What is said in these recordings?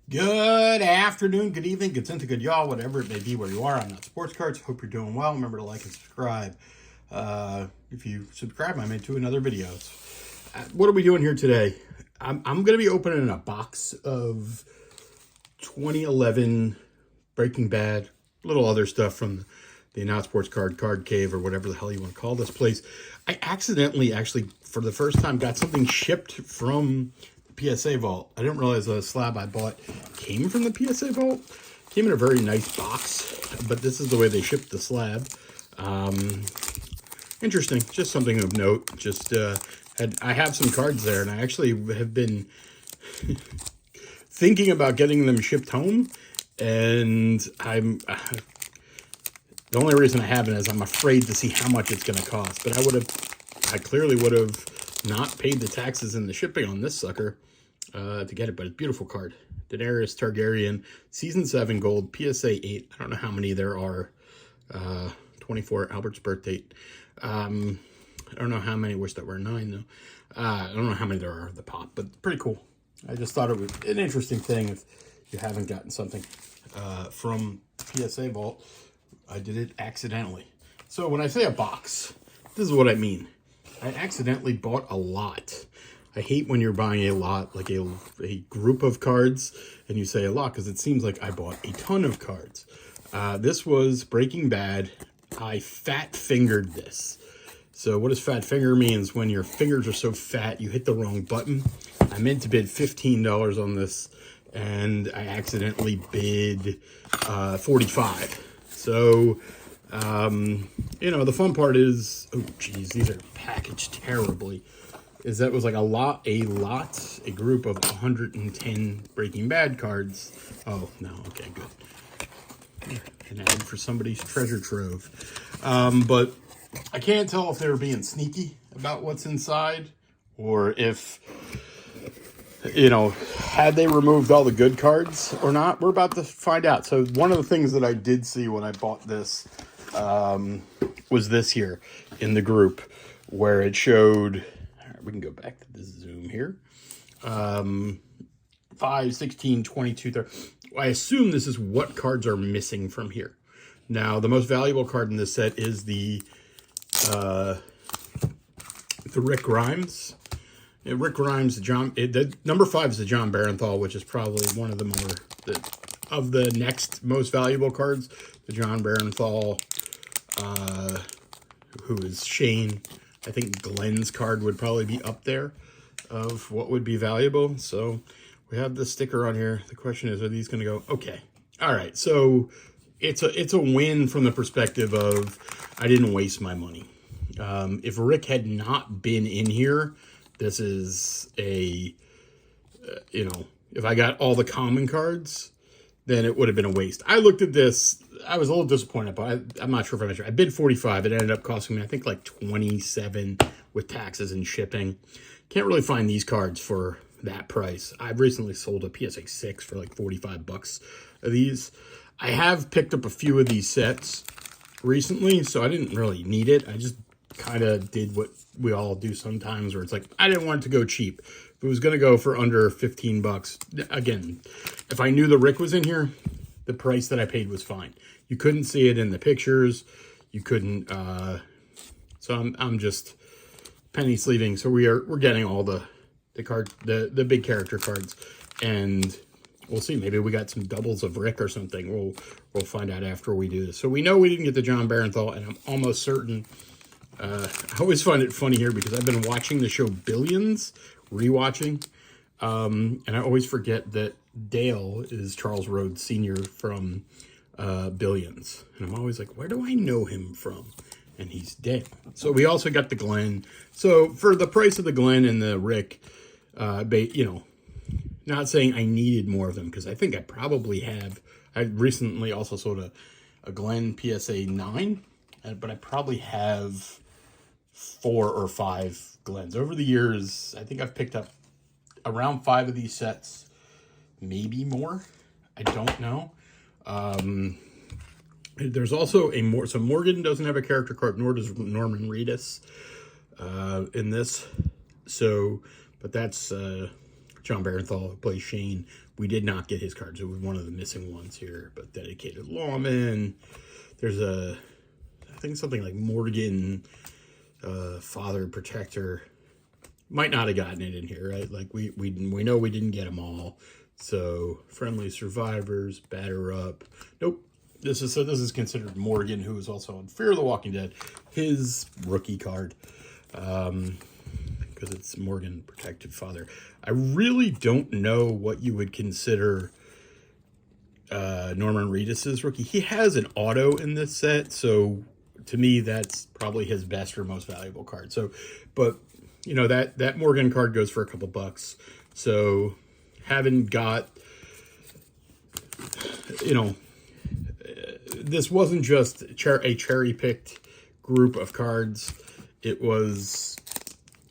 Good afternoon, good evening, good into good y'all, whatever it may be where you are. I'm NotSports Cards. Hope you're doing well. Remember to like and subscribe. If you subscribe, I made 2 another videos. What are we doing here today? I'm going to be opening a box of 2011 Breaking Bad, little other stuff from the NotSports Card Cave or whatever the hell you want to call this place. I accidentally, actually, for the first time, got something shipped from the PSA vault. I didn't realize a slab I bought came from the PSA vault. Came in a very nice box, but this is the way they shipped the slab. Interesting, just something of note. I have some cards there, and I actually have been thinking about getting them shipped home, and the only reason I haven't is I'm afraid to see how much it's going to cost. But I clearly would have not paid the taxes and the shipping on this sucker to get it. But it's a beautiful card. Daenerys Targaryen, Season 7 Gold, PSA 8. I don't know how many there are. 24, Albert's birth date. I don't know how many. Wish that were 9, though. I don't know how many there are of the pop, but pretty cool. I just thought it was an interesting thing if you haven't gotten something from PSA Vault. I did it accidentally. So when I say a box, this is what I mean. I accidentally bought a lot. I hate when you're buying a lot, like a group of cards, and you say a lot because it seems like I bought a ton of cards. This was Breaking Bad. I fat fingered this. So what does fat finger means? When your fingers are so fat you hit the wrong button. I meant to bid $15 on this, and I accidentally bid $45. So, the fun part is, oh geez, these are packaged terribly, is that was like a group of 110 Breaking Bad cards. Oh, no, okay, good. An ad for somebody's treasure trove. But I can't tell if they were being sneaky about what's inside, or if, had they removed all the good cards or not. We're about to find out. So one of the things that I did see when I bought this was this here in the group, where it showed, we can go back to the zoom here, 5, 16, 22, 30. I assume this is what cards are missing from here. Now, the most valuable card in this set is the Rick Grimes. Rick Grimes, the number 5 is the John Barenthal, which is probably one of the of the next most valuable cards. The John Barenthal, who is Shane. I think Glenn's card would probably be up there of what would be valuable. So we have the sticker on here. The question is, are these going to go? Okay. All right. So it's a win from the perspective of I didn't waste my money. If Rick had not been in here, this is if I got all the common cards, then it would have been a waste. I looked at this. I was a little disappointed, but I'm not sure if I mentioned. I bid 45. It ended up costing me, I think, like 27 with taxes and shipping. Can't really find these cards for that price. I've recently sold a PSA 6 for like 45 bucks of these. I have picked up a few of these sets recently, so I didn't really need it. I just kind of did what we all do sometimes, where it's like, I didn't want it to go cheap. If it was going to go for under 15 bucks, again, if I knew the Rick was in here, the price that I paid was fine. You couldn't see it in the pictures. You couldn't, so I'm just penny sleeving. So we're getting all the big character cards, and we'll see. Maybe we got some doubles of Rick or something. We'll find out after we do this. So we know we didn't get the John Barenthal, and I'm almost certain. I always find it funny here because I've been watching the show Billions, rewatching, and I always forget that Dale is Charles Rhodes Sr. from Billions. And I'm always like, where do I know him from? And he's Dale. So we also got the Glenn. So for the price of the Glenn and the Rick, not saying I needed more of them, because I think I probably have. I recently also sold a Glenn PSA 9, but I probably have 4 or 5 Glens. Over the years, I think I've picked up around 5 of these sets, maybe more. I don't know. There's also so Morgan doesn't have a character card, nor does Norman Reedus in this. So, but that's John Barenthal, who plays Shane, we did not get his cards. It was one of the missing ones here, but dedicated lawman. There's I think something like Morgan, father protector. Might not have gotten it in here, right? Like we know we didn't get them all. So friendly survivors, batter up. This is considered Morgan, who is also on Fear of the Walking Dead, his rookie card, because it's Morgan protected father. I really don't know what you would consider Norman Reedus's rookie. He has an auto in this set, so to me that's probably his best or most valuable card. So, but you know, that Morgan card goes for a couple bucks. So having got, you know, this wasn't just a cherry-picked group of cards. It was,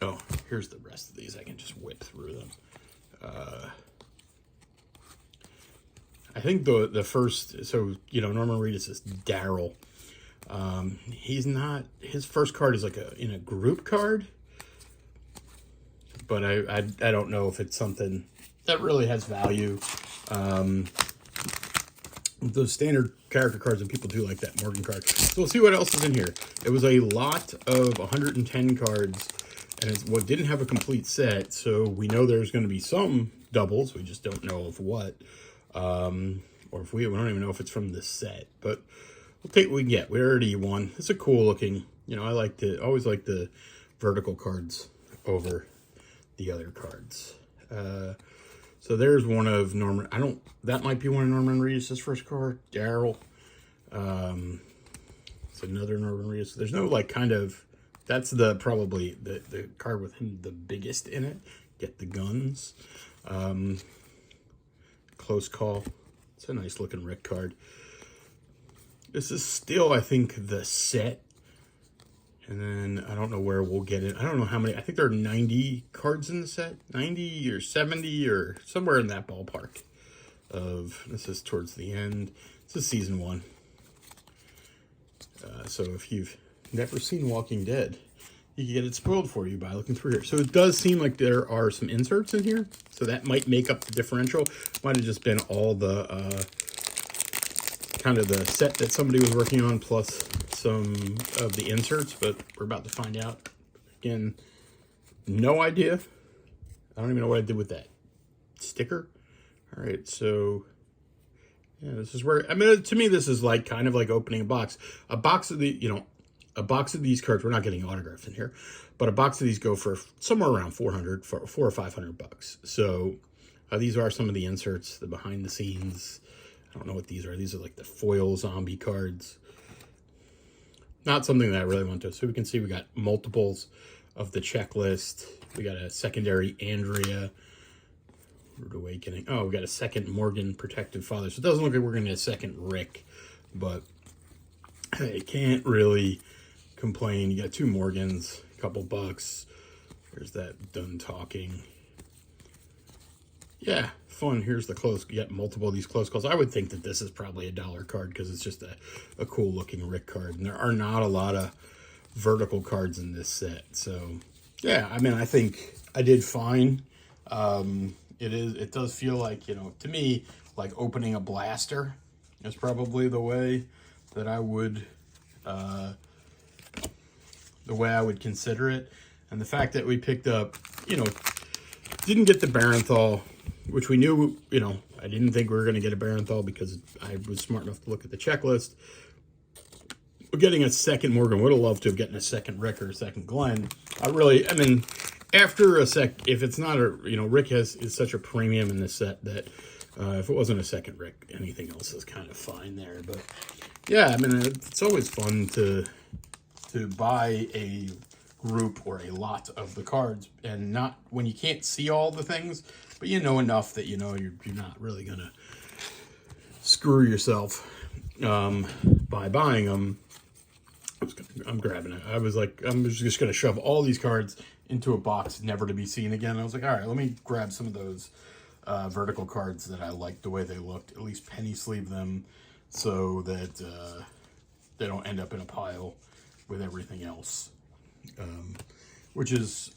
oh, here's the rest of these. I can just whip through them. I think the first, so, you know, Norman Reedus is Daryl. He's not, his first card is like in a group card. But I don't know if it's something that really has value. Those standard character cards, and people do like that Morgan card. So we'll see what else is in here. It was a lot of 110 cards, and it's what didn't have a complete set, so we know there's going to be some doubles. We just don't know of what. Or if we don't even know if it's from this set. But we'll take what we get. We already won. It's a cool looking, you know, always like the vertical cards over the other cards. So there's one of Norman. That might be one of Norman Reedus' first card. Daryl. It's another Norman Reedus. There's no like kind of, that's probably the card with him the biggest in it. Get the guns. Close call. It's a nice looking Rick card. This is still, I think, the set. And then I don't know where we'll get it. I don't know how many. I think there are 90 cards in the set. 90 or 70 or somewhere in that ballpark. This is towards the end. This is season 1. So if you've never seen Walking Dead, you can get it spoiled for you by looking through here. So it does seem like there are some inserts in here. So that might make up the differential. Might have just been all the kind of the set that somebody was working on plus some of the inserts, but we're about to find out. Again, no idea. I don't even know what I did with that sticker. All right, so yeah, this is where, I mean, to me, this is like kind of like opening a box. A box of these cards, we're not getting autographs in here, but a box of these go for somewhere around $400 or $500. So these are some of the inserts, the behind the scenes. I don't know what these are. These are like the foil zombie cards. Not something that I really want to. So we can see we got multiples of the checklist. We got a secondary Andrea. Rude Awakening. Oh, we got a second Morgan Protected Father. So it doesn't look like we're going to get a second Rick. But I can't really complain. You got 2 Morgans, a couple bucks. There's that done talking. Yeah, fun. Here's the close. You got multiple of these close calls. I would think that this is probably a $1 card because it's just a cool looking Rick card. And there are not a lot of vertical cards in this set. So, yeah, I mean, I think I did fine. It does feel like, you know, to me, like opening a blaster is probably the way that I would, consider it. And the fact that we picked up, you know, didn't get the Barenthal, which we knew, you know, I didn't think we were going to get a Barenthal because I was smart enough to look at the checklist. We're getting a second Morgan. Would have loved to have gotten a second Rick or a second Glenn. I mean, after a sec, if it's not a, you know, Rick is such a premium in this set that if it wasn't a second Rick, anything else is kind of fine there. But yeah, I mean, it's always fun to buy a group or a lot of the cards, and not when you can't see all the things, but you know enough that you know you're not really gonna screw yourself by buying them. I'm grabbing it. I was like, I'm just gonna shove all these cards into a box, never to be seen again. I was like, all right, let me grab some of those vertical cards that I liked the way they looked. At least penny sleeve them so that they don't end up in a pile with everything else. Which is,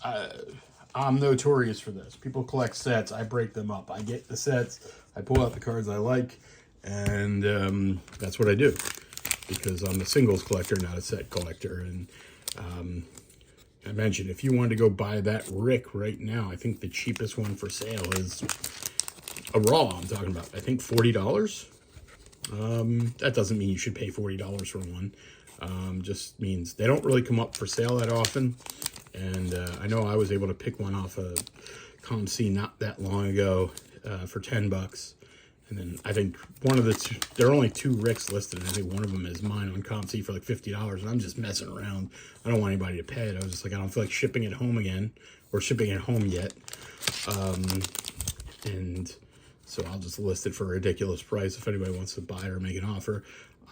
I'm notorious for this. People collect sets. I break them up. I get the sets. I pull out the cards I like. And that's what I do. Because I'm a singles collector, not a set collector. And I mentioned, if you wanted to go buy that Rick right now, I think the cheapest one for sale is a Raw I'm talking about. I think $40. That doesn't mean you should pay $40 for one. Just means they don't really come up for sale that often. And I know I was able to pick one off of ComC not that long ago for $10. And then I think one of the two, there are only 2 Ricks listed, and I think one of them is mine on ComC for like $50, and I'm just messing around. I don't want anybody to pay it. I was just like, I don't feel like shipping it home again, or shipping it home yet. And so I'll just list it for a ridiculous price. If anybody wants to buy it or make an offer,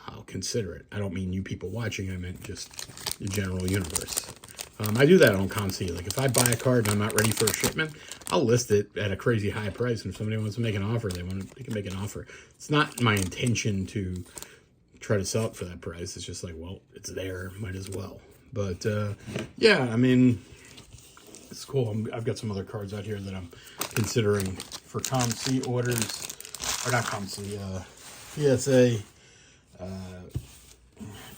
I'll consider it. I don't mean you people watching, I meant just the general universe. I do that on ComC. Like if I buy a card and I'm not ready for a shipment, I'll list it at a crazy high price. And if somebody wants to make an offer, they can make an offer. It's not my intention to try to sell it for that price. It's just like, well, it's there, might as well. But yeah, I mean, it's cool. I've got some other cards out here that I'm considering for ComC orders, or not ComC, PSA.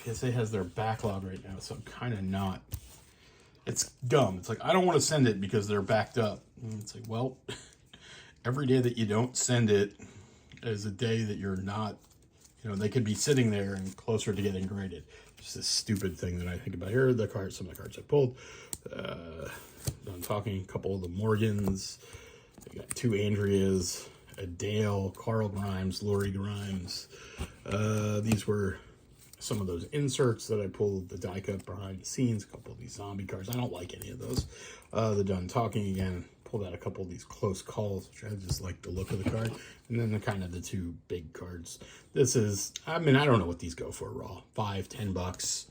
PSA has their backlog right now, so I'm kind of not. It's dumb. It's like, I don't want to send it because they're backed up. And it's like, well, every day that you don't send it is a day that you're not, you know, they could be sitting there and closer to getting graded. Just this stupid thing that I think about. Here are the cards, some of the cards I pulled. I'm talking a couple of the Morgans. I got 2 Andreas, a Dale, Carl Grimes, Lori Grimes. These were some of those inserts that I pulled, the die cut behind the scenes, a couple of these zombie cards. I don't like any of those. The Done Talking again, pulled out a couple of these close calls, which I just like the look of the card. And then the kind of the 2 big cards. This is, I mean, I don't know what these go for raw. $5, $10.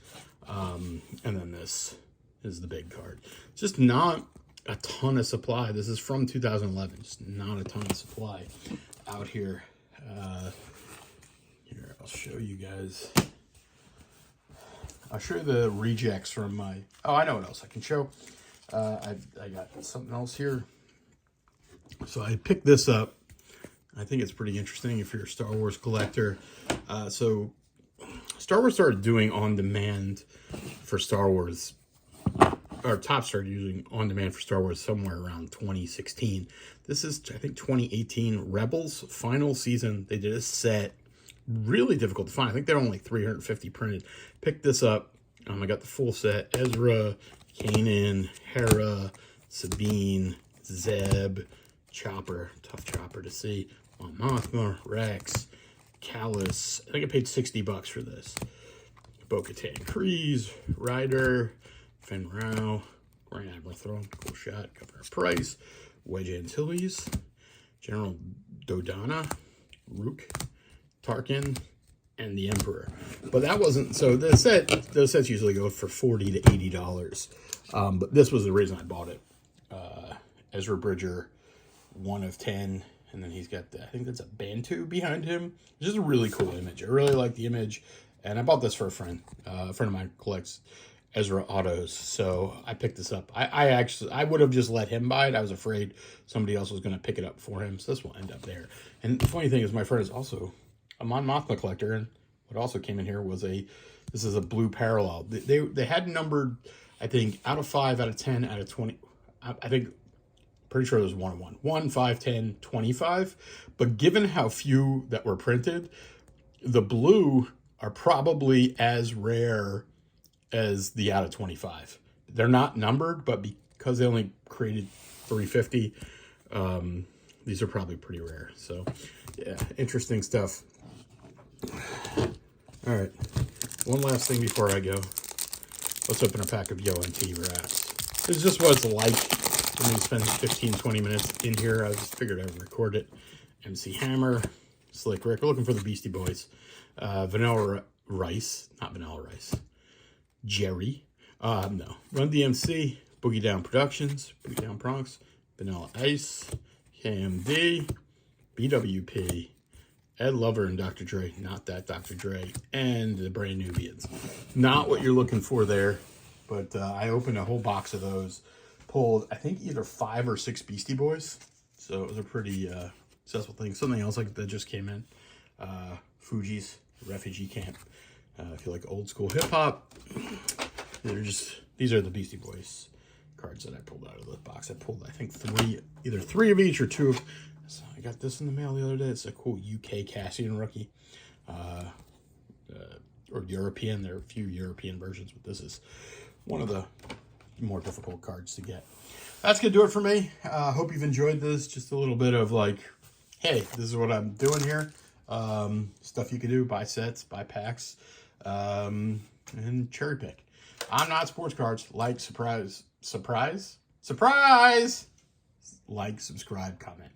And then this is the big card. Just not a ton of supply. This is from 2011. Just not a ton of supply out here. Here, I'll show you guys. I'll show you the rejects from my... Oh, I know what else I can show. I got something else here. So I picked this up. I think it's pretty interesting if you're a Star Wars collector. So Star Wars started doing on-demand for Star Wars, or Top started using on-demand for Star Wars somewhere around 2016. This is, I think, 2018 Rebels final season. They did a set. Really difficult to find. I think they're only 350 printed. Picked this up. I got the full set. Ezra, Kanan, Hera, Sabine, Zeb, Chopper. Tough Chopper to see. Mon Mothma, Rex, Callus. I think I paid $60 for this. Bo-Katan Kryze, Ryder, Fenn Rau, Grand Admiral Thrawn, cool shot. Governor Price, Wedge Antilles, General Dodonna, Rook, Tarkin, and the Emperor. But that wasn't, so those sets usually go for $40 to $80. But this was the reason I bought it. Ezra Bridger, 1 of 10, and then he's got, I think that's a Bantu behind him. It's just a really cool image. I really like the image, and I bought this for a friend. A friend of mine collects Ezra autos, so I picked this up. I would have just let him buy it. I was afraid somebody else was going to pick it up for him, so this will end up there. And the funny thing is, my friend is also a Mon Mothma collector, and what also came in here was this is a blue parallel. They had numbered, I think, out of 5, out of 10, out of 20. I think, pretty sure there's 1 of 1. 1, 5, 10, 25. But given how few that were printed, the blue are probably as rare as the out of 25. They're not numbered, but because they only created 350, these are probably pretty rare. So, yeah, interesting stuff. All right, one last thing before I go. Let's open a pack of Yo-NT wraps. This is just what it's like for me to spend 15-20 minutes in here. I just figured I would record it. MC Hammer, Slick Rick. We're looking for the Beastie Boys. Vanilla Rice, not Vanilla Rice. Jerry. No. Run DMC, Boogie Down Productions, Boogie Down Bronx, Vanilla Ice, KMD, BWP, Ed Lover and Dr. Dre, not that Dr. Dre, and the Brand Nubians. Not what you're looking for there, but I opened a whole box of those pulled, I think, either 5 or 6 Beastie Boys. So it was a pretty successful thing. Something else like that just came in. Fuji's Refugee Camp. If you like old school hip hop, these are the Beastie Boys cards that I pulled out of the box. I pulled, I think, either three of each or 2 of. So I got this in the mail the other day. It's a cool UK Cassian rookie. Or European. There are a few European versions, but this is one of the more difficult cards to get. That's going to do it for me. Hope you've enjoyed this. Just a little bit of like, hey, this is what I'm doing here. Stuff you can do, buy sets, buy packs, and cherry pick. I'm Not Sports Cards. Like, surprise, like, subscribe, comment.